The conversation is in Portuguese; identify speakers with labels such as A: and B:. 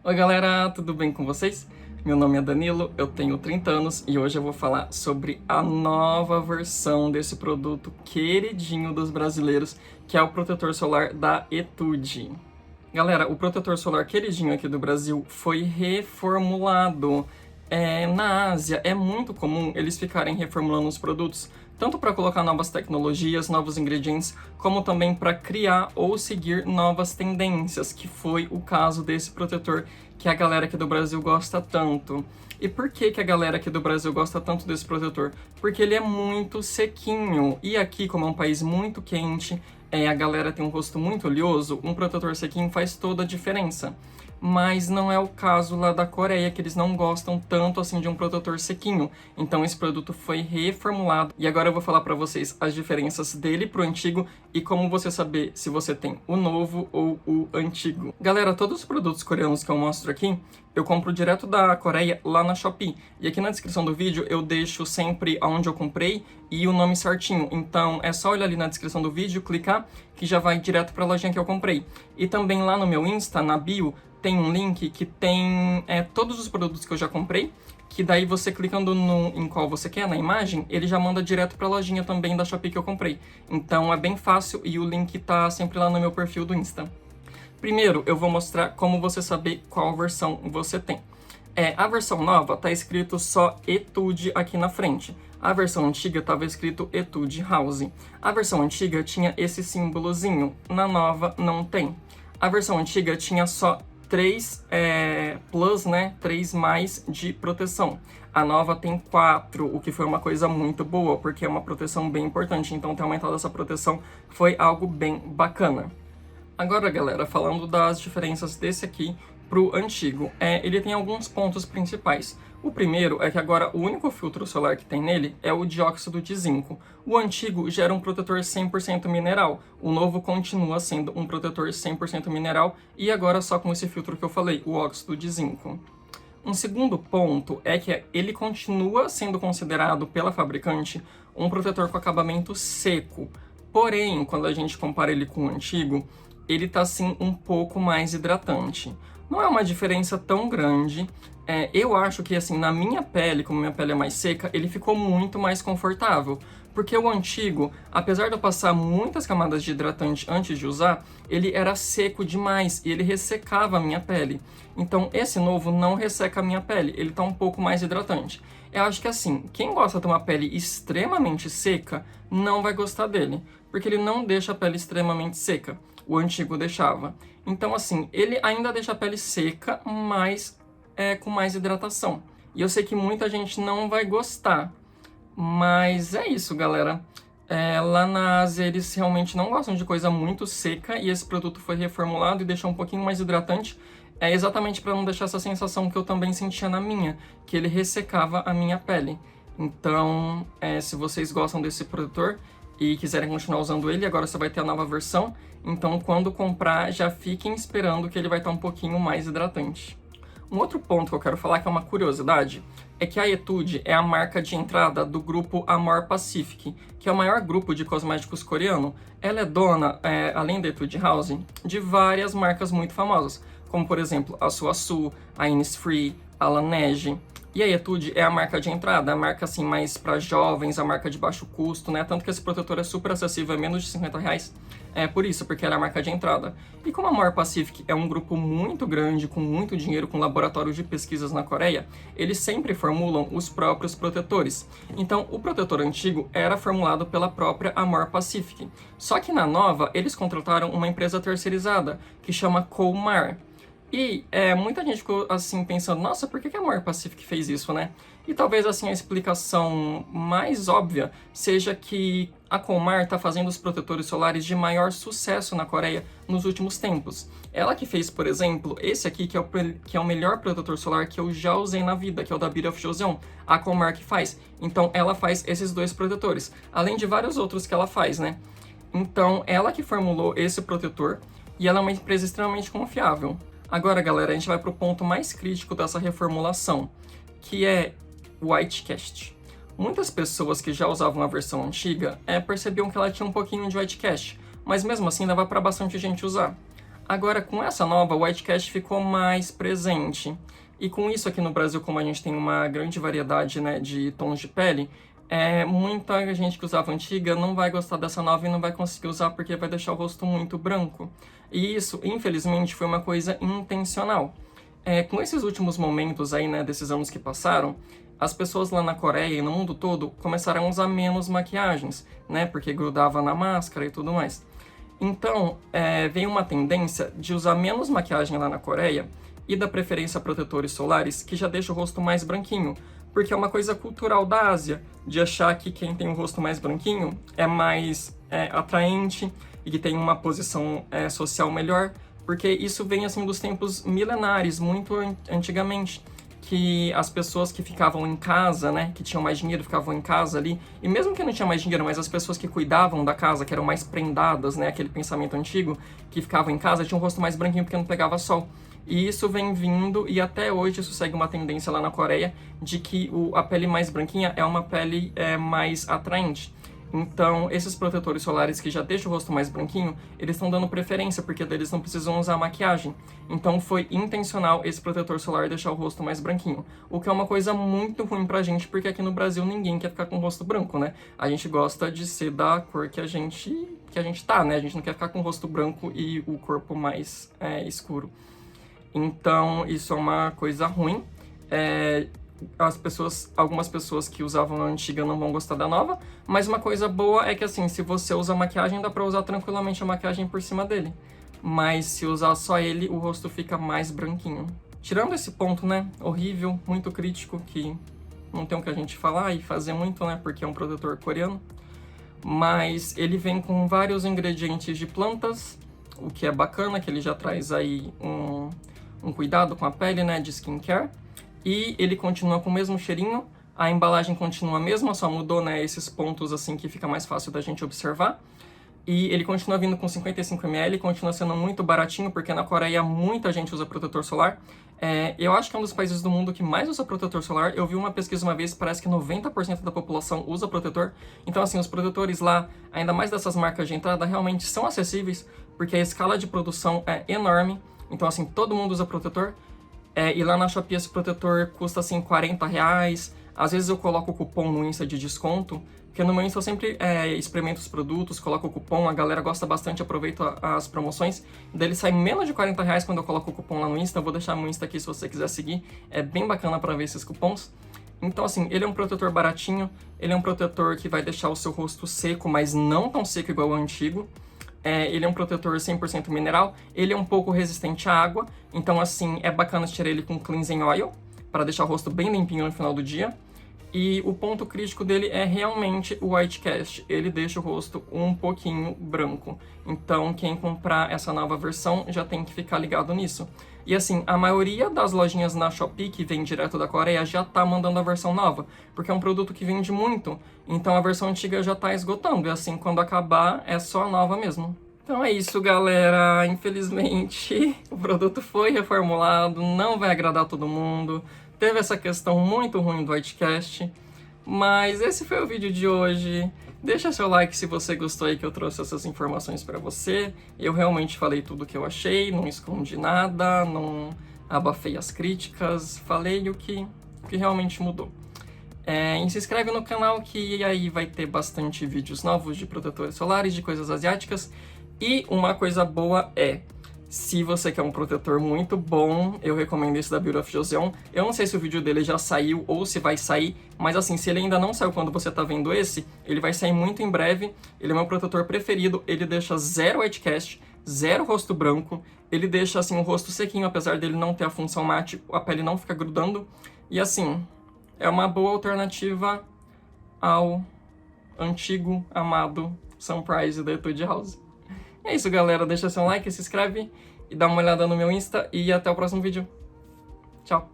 A: Oi galera, tudo bem com vocês? Meu nome é Danilo, eu tenho 30 anos e hoje eu vou falar sobre a nova versão desse produto queridinho dos brasileiros, que é o protetor solar da Etude. Galera, o protetor solar queridinho aqui do Brasil foi reformulado. Na Ásia é muito comum eles ficarem reformulando os produtos, tanto para colocar novas tecnologias, novos ingredientes, como também para criar ou seguir novas tendências, que foi o caso desse protetor que a galera aqui do Brasil gosta tanto. E por que a galera aqui do Brasil gosta tanto desse protetor? Porque ele é muito sequinho, e aqui, como é um país muito quente, a galera tem um rosto muito oleoso, um protetor sequinho faz toda a diferença. Mas não é o caso lá da Coreia, que eles não gostam tanto assim de um protetor sequinho. Então esse produto foi reformulado e agora eu vou falar para vocês as diferenças dele pro antigo e como você saber se você tem o novo ou o antigo. Galera, todos os produtos coreanos que eu mostro aqui, eu compro direto da Coreia lá na Shopee. E aqui na descrição do vídeo eu deixo sempre aonde eu comprei e o nome certinho. Então é só olhar ali na descrição do vídeo, clicar, que já vai direto para a lojinha que eu comprei. E também lá no meu Insta, na bio, tem um link que tem todos os produtos que eu já comprei, que daí você clicando em qual você quer, na imagem, ele já manda direto para a lojinha também da Shopee que eu comprei. Então é bem fácil e o link tá sempre lá no meu perfil do Insta. Primeiro, eu vou mostrar como você saber qual versão você tem. A versão nova tá escrito só Etude aqui na frente. A versão antiga estava escrito Etude House. A versão antiga tinha esse símbolozinho, na nova não tem. A versão antiga tinha só 3 plus, né? 3 mais de proteção. A nova tem 4, o que foi uma coisa muito boa, porque é uma proteção bem importante. Então ter aumentado essa proteção foi algo bem bacana. Agora, galera, falando das diferenças desse aqui pro antigo, ele tem alguns pontos principais. O primeiro é que agora o único filtro solar que tem nele é o dióxido de zinco. O antigo já era um protetor 100% mineral, o novo continua sendo um protetor 100% mineral e agora só com esse filtro que eu falei, o óxido de zinco. Um segundo ponto é que ele continua sendo considerado pela fabricante um protetor com acabamento seco. Porém, quando a gente compara ele com o antigo, ele tá sim um pouco mais hidratante. Não é uma diferença tão grande. Eu acho que assim, na minha pele, como minha pele é mais seca, ele ficou muito mais confortável. Porque o antigo, apesar de eu passar muitas camadas de hidratante antes de usar, ele era seco demais e ele ressecava a minha pele. Então esse novo não resseca a minha pele, ele tá um pouco mais hidratante. Eu acho que assim, quem gosta de uma pele extremamente seca, não vai gostar dele. Porque ele não deixa a pele extremamente seca. O antigo deixava. Então, assim, ele ainda deixa a pele seca, mas com mais hidratação. E eu sei que muita gente não vai gostar. Mas é isso, galera. Lá na Ásia, eles realmente não gostam de coisa muito seca. E esse produto foi reformulado e deixou um pouquinho mais hidratante. Exatamente para não deixar essa sensação que eu também sentia na minha. Que ele ressecava a minha pele. Então, se vocês gostam desse protetor e quiserem continuar usando ele, agora você vai ter a nova versão. Então, quando comprar, já fiquem esperando que ele vai estar um pouquinho mais hidratante. Um outro ponto que eu quero falar, que é uma curiosidade, é que a Etude é a marca de entrada do grupo Amor Pacific, que é o maior grupo de cosméticos coreano. Ela é dona, além da Etude House, de várias marcas muito famosas, como por exemplo a Suasu, a Innisfree, a Laneige. E a Etude é a marca de entrada, a marca assim mais para jovens, a marca de baixo custo, né? Tanto que esse protetor é super acessível, é menos de R$50. Por isso, porque ela é a marca de entrada. E como a Amor Pacific é um grupo muito grande, com muito dinheiro, com laboratórios de pesquisas na Coreia, eles sempre formulam os próprios protetores. Então, o protetor antigo era formulado pela própria Amor Pacific. Só que na nova, eles contrataram uma empresa terceirizada, que chama Colmar. E muita gente ficou assim pensando, nossa, por que a Amor Pacific fez isso, né? E talvez assim a explicação mais óbvia seja que a Colmar está fazendo os protetores solares de maior sucesso na Coreia nos últimos tempos. Ela que fez, por exemplo, esse aqui, que é o melhor protetor solar que eu já usei na vida, que é o da Beauty of Joseon, a Colmar que faz. Então ela faz esses 2 protetores, além de vários outros que ela faz, né? Então ela que formulou esse protetor e ela é uma empresa extremamente confiável. Agora, galera, a gente vai para o ponto mais crítico dessa reformulação, que é o Whitecast. Muitas pessoas que já usavam a versão antiga percebiam que ela tinha um pouquinho de Whitecast, mas mesmo assim dava para bastante gente usar. Agora, com essa nova, o White Cast ficou mais presente. E com isso aqui no Brasil, como a gente tem uma grande variedade, né, de tons de pele, muita gente que usava a antiga não vai gostar dessa nova e não vai conseguir usar porque vai deixar o rosto muito branco. E isso, infelizmente, foi uma coisa intencional. Com esses últimos momentos aí, né, desses anos que passaram, as pessoas lá na Coreia e no mundo todo começaram a usar menos maquiagens, né, porque grudava na máscara e tudo mais. Então, veio uma tendência de usar menos maquiagem lá na Coreia e dar preferência a protetores solares que já deixam o rosto mais branquinho, porque é uma coisa cultural da Ásia, de achar que quem tem o rosto mais branquinho é mais atraente e que tem uma posição social melhor, porque isso vem assim dos tempos milenares, muito antigamente, que as pessoas que ficavam em casa, né, que tinham mais dinheiro, ficavam em casa ali, e mesmo que não tinha mais dinheiro, mas as pessoas que cuidavam da casa, que eram mais prendadas, né, aquele pensamento antigo, que ficavam em casa, tinham um rosto mais branquinho porque não pegava sol. E isso vem vindo, e até hoje isso segue uma tendência lá na Coreia, de que a pele mais branquinha é uma pele mais atraente. Então, esses protetores solares que já deixam o rosto mais branquinho, eles estão dando preferência, porque eles não precisam usar maquiagem. Então, foi intencional esse protetor solar deixar o rosto mais branquinho. O que é uma coisa muito ruim pra gente, porque aqui no Brasil ninguém quer ficar com o rosto branco, né? A gente gosta de ser da cor que a gente tá, né? A gente não quer ficar com o rosto branco e o corpo mais escuro. Então, isso é uma coisa ruim. Algumas pessoas que usavam a antiga não vão gostar da nova, mas uma coisa boa é que, assim, se você usa maquiagem, dá pra usar tranquilamente a maquiagem por cima dele. Mas se usar só ele, o rosto fica mais branquinho. Tirando esse ponto, né, horrível, muito crítico, que não tem o que a gente falar e fazer muito, né, porque é um protetor coreano. Mas ele vem com vários ingredientes de plantas, o que é bacana, que ele já traz aí um cuidado com a pele, né, de skincare. E ele continua com o mesmo cheirinho, a embalagem continua a mesma, só mudou, né, esses pontos assim que fica mais fácil da gente observar. E ele continua vindo com 55 ml, continua sendo muito baratinho, porque na Coreia muita gente usa protetor solar. Eu acho que é um dos países do mundo que mais usa protetor solar. Eu vi uma pesquisa uma vez, parece que 90% da população usa protetor. Então, assim, os protetores lá, ainda mais dessas marcas de entrada, realmente são acessíveis, porque a escala de produção é enorme. Então, assim, todo mundo usa protetor. E lá na Shopee esse protetor custa assim R$40. Às vezes eu coloco o cupom no Insta de desconto, porque no meu Insta eu sempre experimento os produtos, coloco o cupom, a galera gosta bastante, aproveita as promoções. Daí ele sai menos de R$40 quando eu coloco o cupom lá no Insta. Eu vou deixar meu Insta aqui se você quiser seguir. É bem bacana para ver esses cupons. Então, assim, ele é um protetor baratinho, ele é um protetor que vai deixar o seu rosto seco, mas não tão seco igual o antigo. Ele é um protetor 100% mineral, ele é um pouco resistente à água, então assim, é bacana tirar ele com cleansing oil, para deixar o rosto bem limpinho no final do dia. E o ponto crítico dele é realmente o White Cast, ele deixa o rosto um pouquinho branco. Então quem comprar essa nova versão já tem que ficar ligado nisso. E assim, a maioria das lojinhas na Shopee que vem direto da Coreia já tá mandando a versão nova, porque é um produto que vende muito, então a versão antiga já tá esgotando, e assim, quando acabar, é só a nova mesmo. Então é isso, galera. Infelizmente, o produto foi reformulado, não vai agradar todo mundo. Teve essa questão muito ruim do Whitecast, mas esse foi o vídeo de hoje. Deixa seu like se você gostou aí que eu trouxe essas informações pra você. Eu realmente falei tudo o que eu achei, não escondi nada, não abafei as críticas, falei o que realmente mudou. E se inscreve no canal que aí vai ter bastante vídeos novos de protetores solares, de coisas asiáticas. E uma coisa boa se você quer um protetor muito bom, eu recomendo esse da Beauty of Joseon. Eu não sei se o vídeo dele já saiu ou se vai sair, mas assim, se ele ainda não saiu quando você tá vendo esse, ele vai sair muito em breve. Ele é meu protetor preferido, ele deixa zero white cast, zero rosto branco, ele deixa assim o rosto sequinho, apesar dele não ter a função mate, a pele não fica grudando. E assim, é uma boa alternativa ao antigo, amado Sunprise da Etude House. É isso, galera. Deixa seu like, se inscreve e dá uma olhada no meu Insta. E até o próximo vídeo. Tchau!